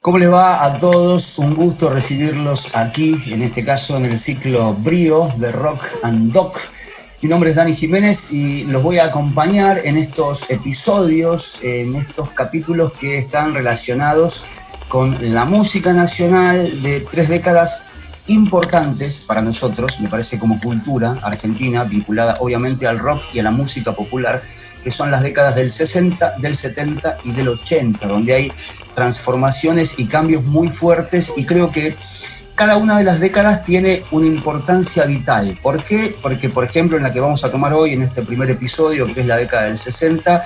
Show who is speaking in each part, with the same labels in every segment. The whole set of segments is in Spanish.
Speaker 1: ¿Cómo les va a todos? Un gusto recibirlos aquí, en este caso en el ciclo Brío de Rock and Doc. Mi nombre es Dani Jiménez y los voy a acompañar en estos episodios, en estos capítulos que están relacionados con la música nacional de 3 décadas importantes para nosotros, me parece, como cultura argentina, vinculada obviamente al rock y a la música popular, que son las décadas del 60, del 70 y del 80, donde hay transformaciones y cambios muy fuertes, y creo que cada una de las décadas tiene una importancia vital. ¿Por qué? Porque, por ejemplo, en la que vamos a tomar hoy, en este primer episodio, que es la década del 60,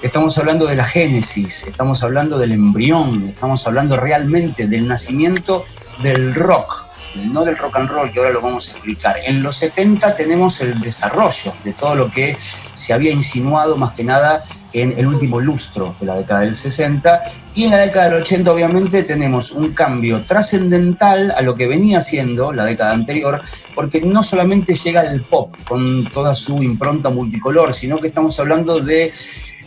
Speaker 1: estamos hablando de la génesis, estamos hablando del embrión, estamos hablando realmente del nacimiento del rock, no del rock and roll, que ahora lo vamos a explicar. En los 70 tenemos el desarrollo de todo lo que se había insinuado más que nada en el último lustro de la década del 60, y en la década del 80 obviamente tenemos un cambio trascendental a lo que venía siendo la década anterior, porque no solamente llega el pop con toda su impronta multicolor, sino que estamos hablando de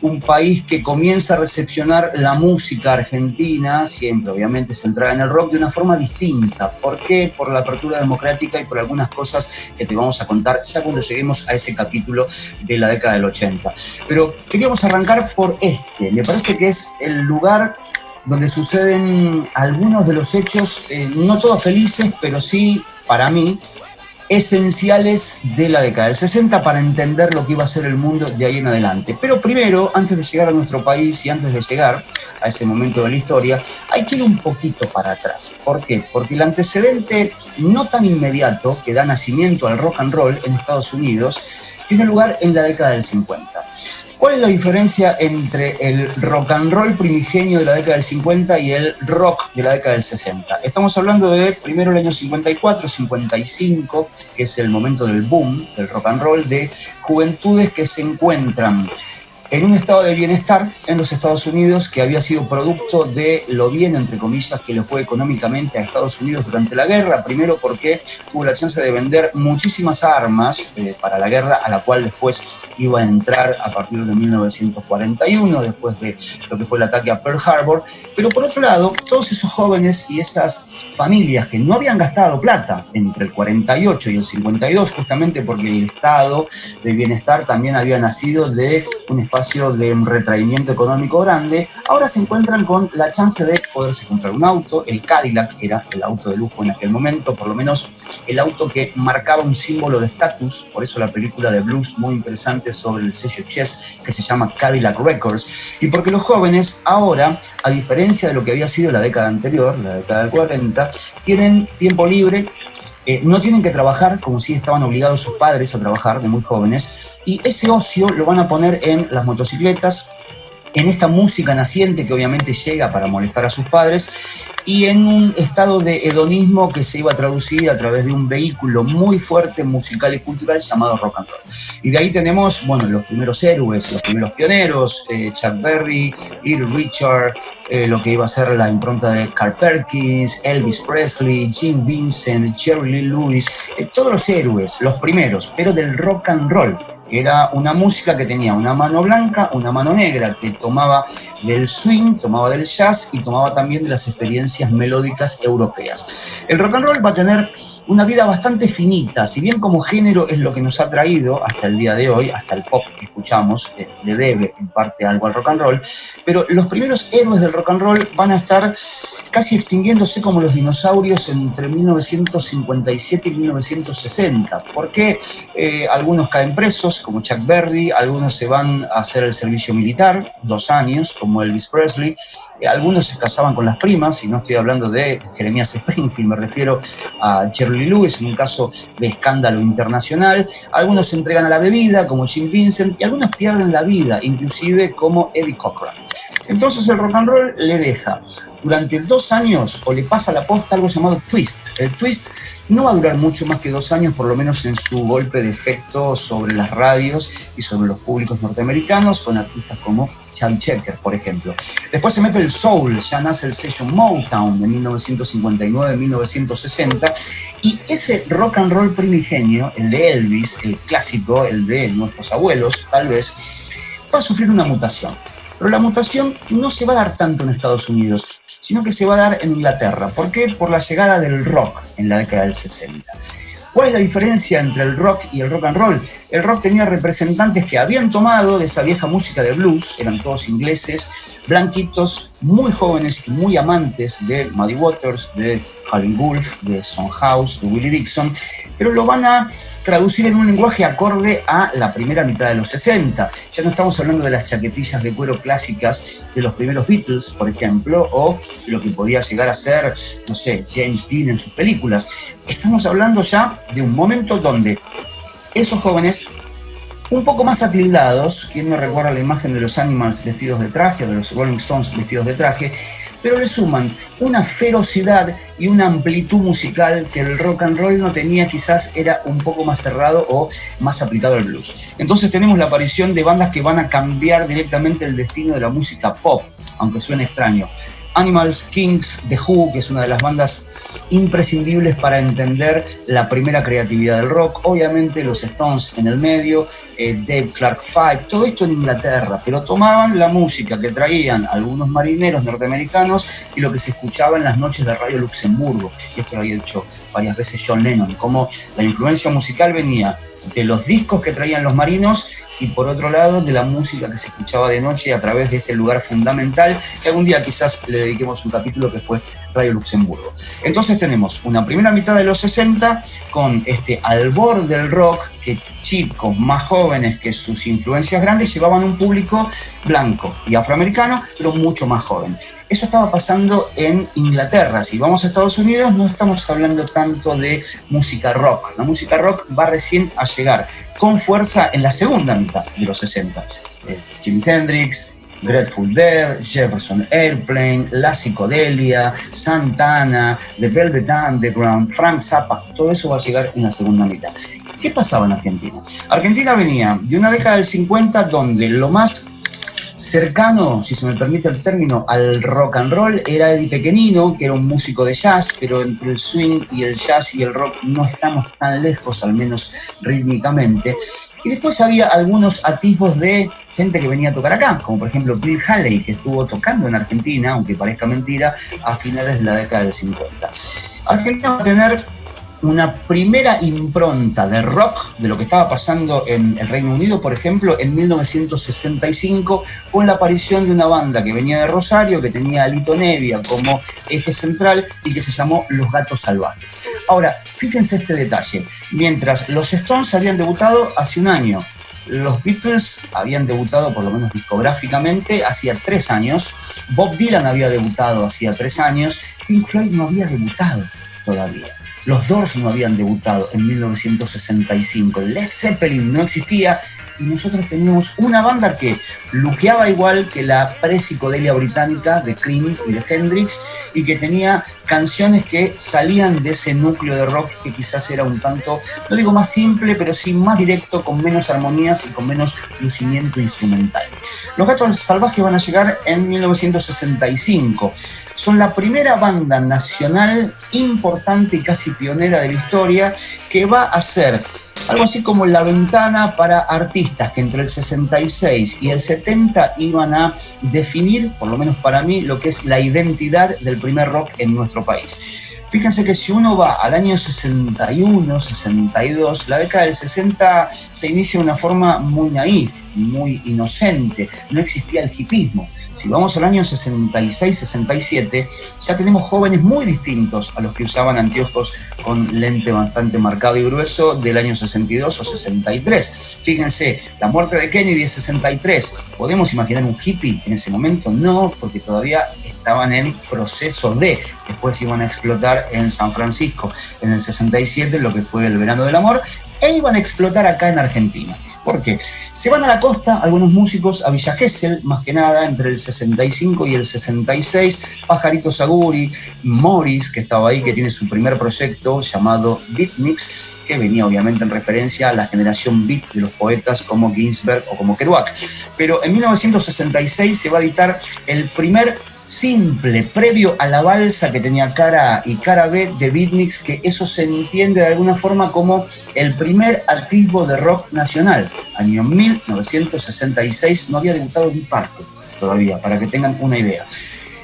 Speaker 1: un país que comienza a recepcionar la música argentina, siempre obviamente centrada en el rock, de una forma distinta. ¿Por qué? Por la apertura democrática y por algunas cosas que te vamos a contar ya cuando lleguemos a ese capítulo de la década del 80. Pero queríamos arrancar por me parece que es el lugar donde suceden algunos de los hechos, no todos felices, pero sí, para mí, esenciales de la década del 60 para entender lo que iba a ser el mundo de ahí en adelante. Pero primero, antes de llegar a nuestro país y antes de llegar a ese momento de la historia, hay que ir un poquito para atrás. ¿Por qué? Porque el antecedente no tan inmediato que da nacimiento al rock and roll en Estados Unidos tiene lugar en la década del 50. ¿Cuál es la diferencia entre el rock and roll primigenio de la década del 50 y el rock de la década del 60? Estamos hablando de primero el año 54, 55, que es el momento del boom del rock and roll, de juventudes que se encuentran en un estado de bienestar en los Estados Unidos, que había sido producto de lo bien, entre comillas, que le fue económicamente a Estados Unidos durante la guerra. Primero porque tuvo la chance de vender muchísimas armas para la guerra, a la cual después iba a entrar a partir de 1941, después de lo que fue el ataque a Pearl Harbor. Pero por otro lado, todos esos jóvenes y esas familias que no habían gastado plata entre el 48 y el 52, justamente porque el estado de bienestar también había nacido de un espacio de retraimiento económico grande, ahora se encuentran con la chance de poderse comprar un auto. El Cadillac era el auto de lujo en aquel momento, por lo menos el auto que marcaba un símbolo de estatus, por eso la película de blues muy interesante sobre el sello Chess, que se llama Cadillac Records, y porque los jóvenes ahora, a diferencia de lo que había sido la década anterior, la década del 40, tienen tiempo libre, no tienen que trabajar como si estaban obligados sus padres a trabajar de muy jóvenes, y ese ocio lo van a poner en las motocicletas, en esta música naciente que obviamente llega para molestar a sus padres, y en un estado de hedonismo que se iba a traducir a través de un vehículo muy fuerte musical y cultural llamado rock and roll. Y de ahí tenemos, bueno, los primeros héroes, los primeros pioneros, Chuck Berry, Little Richard, lo que iba a ser la impronta de Carl Perkins, Elvis Presley, Jim Vincent, Jerry Lee Lewis, todos los héroes, los primeros, pero del rock and roll. Era una música que tenía una mano blanca, una mano negra, que tomaba del swing, tomaba del jazz y tomaba también de las experiencias melódicas europeas. El rock and roll va a tener una vida bastante finita, si bien como género es lo que nos ha traído hasta el día de hoy, hasta el pop que escuchamos, le debe en parte algo al rock and roll, pero los primeros héroes del rock and roll van a estar casi extinguiéndose como los dinosaurios entre 1957 y 1960. ¿Por qué? Algunos caen presos, como Chuck Berry, algunos se van a hacer el servicio militar, 2 años, como Elvis Presley, algunos se casaban con las primas, y no estoy hablando de Jeremías Springfield, me refiero a Jerry Lee Lewis, en un caso de escándalo internacional. Algunos se entregan a la bebida, como Jim Vincent, y algunos pierden la vida, inclusive como Eddie Cochran. Entonces el rock and roll le deja durante 2 años, o le pasa la posta, algo llamado twist. El twist no va a durar mucho más que 2 años, por lo menos en su golpe de efecto sobre las radios y sobre los públicos norteamericanos, con artistas como Chubby Checker, por ejemplo. Después se mete el soul, ya nace el sello Motown de 1959-1960, y ese rock and roll primigenio, el de Elvis, el clásico, el de nuestros abuelos, tal vez, va a sufrir una mutación. Pero la mutación no se va a dar tanto en Estados Unidos. sino que se va a dar en Inglaterra. ¿Por qué? Por la llegada del rock en la década del 60. ¿Cuál es la diferencia entre el rock y el rock and roll? El rock tenía representantes que habían tomado de esa vieja música de blues, eran todos ingleses, blanquitos, muy jóvenes y muy amantes de Muddy Waters, de Howlin' Wolf, de Soundhouse, de Willie Dixon, pero lo van a traducir en un lenguaje acorde a la primera mitad de los 60. Ya no estamos hablando de las chaquetillas de cuero clásicas de los primeros Beatles, por ejemplo, o lo que podía llegar a ser, no sé, James Dean en sus películas. Estamos hablando ya de un momento donde esos jóvenes, un poco más atildados, ¿quién no recuerda la imagen de los Animals vestidos de traje, o de los Rolling Stones vestidos de traje? Pero le suman una ferocidad y una amplitud musical que el rock and roll no tenía, quizás era un poco más cerrado o más aplicado al blues. Entonces tenemos la aparición de bandas que van a cambiar directamente el destino de la música pop, aunque suene extraño. Animals, Kings, The Who, que es una de las bandas imprescindibles para entender la primera creatividad del rock, obviamente los Stones en el medio, Dave Clark Five, todo esto en Inglaterra, pero tomaban la música que traían algunos marineros norteamericanos y lo que se escuchaba en las noches de Radio Luxemburgo, y esto lo había dicho varias veces John Lennon, como la influencia musical venía de los discos que traían los marinos y por otro lado de la música que se escuchaba de noche a través de este lugar fundamental, que algún día quizás le dediquemos un capítulo que fue Radio Luxemburgo. Entonces tenemos una primera mitad de los 60 con este albor del rock, que chicos más jóvenes que sus influencias grandes llevaban un público blanco y afroamericano, pero mucho más joven. Eso estaba pasando en Inglaterra. Si vamos a Estados Unidos no estamos hablando tanto de música rock. La música rock va recién a llegar con fuerza en la segunda mitad de los 60. Jimi Hendrix, Grateful Dead, Jefferson Airplane, La Psicodelia, Santana, The Velvet Underground, Frank Zappa, todo eso va a llegar en la segunda mitad. ¿Qué pasaba en Argentina? Argentina venía de una década del 50 donde lo más cercano, si se me permite el término, al rock and roll era Eddie Pequenino, que era un músico de jazz, pero entre el swing y el jazz y el rock no estamos tan lejos, al menos rítmicamente. Y después había algunos atisbos de gente que venía a tocar acá, como por ejemplo Bill Haley, que estuvo tocando en Argentina, aunque parezca mentira, a finales de la década del 50. Argentina va a tener una primera impronta de rock de lo que estaba pasando en el Reino Unido, por ejemplo, en 1965, con la aparición de una banda que venía de Rosario, que tenía a Lito Nebbia como eje central y que se llamó Los Gatos Salvajes. Ahora, fíjense este detalle. Mientras los Stones habían debutado hace un año, los Beatles habían debutado, por lo menos discográficamente, hacía 3 años, Bob Dylan había debutado hacía 3 años, Pink Floyd no había debutado todavía. Los Doors no habían debutado en 1965, Led Zeppelin no existía y nosotros teníamos una banda que luqueaba igual que la pre-psicodelia británica de Cream y de Hendrix y que tenía canciones que salían de ese núcleo de rock que quizás era un tanto, no digo más simple, pero sí más directo, con menos armonías y con menos lucimiento instrumental. Los Gatos Salvajes van a llegar en 1965. Son la primera banda nacional importante y casi pionera de la historia que va a ser algo así como la ventana para artistas que entre el 66 y el 70 iban a definir, por lo menos para mí, lo que es la identidad del primer rock en nuestro país. Fíjense que si uno va al año 61, 62, la década del 60 se inicia de una forma muy naif, muy inocente, no existía el hipismo. Si vamos al año 66-67, ya tenemos jóvenes muy distintos a los que usaban anteojos con lente bastante marcado y grueso del año 62 o 63. Fíjense, la muerte de Kennedy es 63. ¿Podemos imaginar un hippie en ese momento? No, porque todavía estaban en proceso de, después iban a explotar en San Francisco en el 67, lo que fue el verano del amor, e iban a explotar acá en Argentina. ¿Por qué? Se van a la costa algunos músicos, a Villa Gesell, más que nada, entre el 65 y el 66, Pajarito Saguri, Morris, que estaba ahí, que tiene su primer proyecto llamado Beatniks, que venía obviamente en referencia a la generación beat de los poetas como Ginsberg o como Kerouac. Pero en 1966 se va a editar el primer simple, previo a la balsa que tenía cara A y cara B de Beatniks, que eso se entiende de alguna forma como el primer atisbo de rock nacional. Año 1966, no había debutado Deep Purple todavía, para que tengan una idea.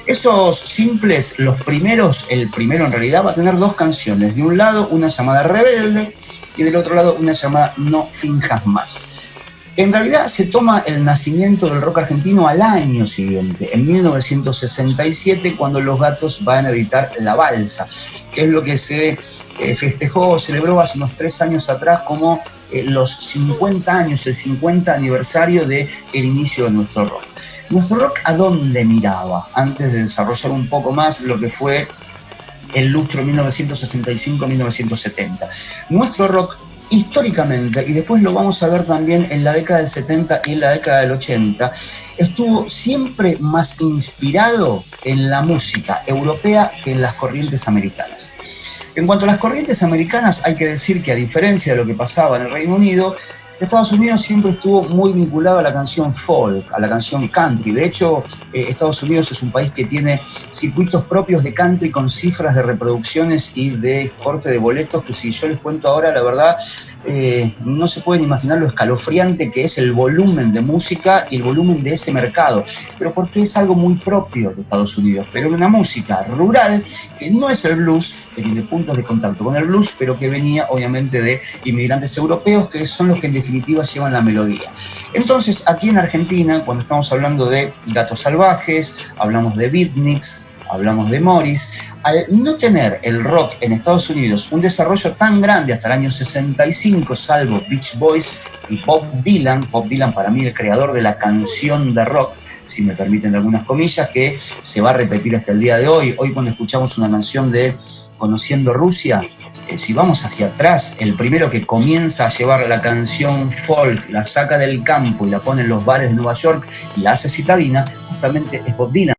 Speaker 1: Esos simples, los primeros, el primero en realidad va a tener dos canciones. De un lado una llamada Rebelde y del otro lado una llamada No finjas más. En realidad se toma el nacimiento del rock argentino al año siguiente, en 1967, cuando Los Gatos van a editar La Balsa, que es lo que se festejó, celebró hace unos 3 años atrás como los 50 años, el 50 aniversario del inicio de nuestro rock. ¿Nuestro rock a dónde miraba? Antes de desarrollar un poco más lo que fue el lustro 1965-1970. Nuestro rock históricamente, y después lo vamos a ver también en la década del 70 y en la década del 80, estuvo siempre más inspirado en la música europea que en las corrientes americanas. En cuanto a las corrientes americanas, hay que decir que a diferencia de lo que pasaba en el Reino Unido, Estados Unidos siempre estuvo muy vinculado a la canción folk, a la canción country. De hecho, Estados Unidos es un país que tiene circuitos propios de country con cifras de reproducciones y de corte de boletos que, si yo les cuento ahora, la verdad, no se pueden imaginar lo escalofriante que es el volumen de música y el volumen de ese mercado. Pero porque es algo muy propio de Estados Unidos. Pero una música rural que no es el blues, que tiene puntos de contacto con el blues, pero que venía obviamente de inmigrantes europeos, que son los que en definitiva llevan la melodía. Entonces, aquí en Argentina, cuando estamos hablando de Gatos Salvajes, hablamos de Beatniks, hablamos de Morris, al no tener el rock en Estados Unidos un desarrollo tan grande hasta el año 65, salvo Beach Boys y Bob Dylan para mí el creador de la canción de rock, si me permiten algunas comillas, que se va a repetir hasta el día de hoy. Hoy cuando escuchamos una canción de Conociendo Rusia, si vamos hacia atrás, el primero que comienza a llevar la canción folk, la saca del campo y la pone en los bares de Nueva York y la hace citadina, justamente es Bob Dylan.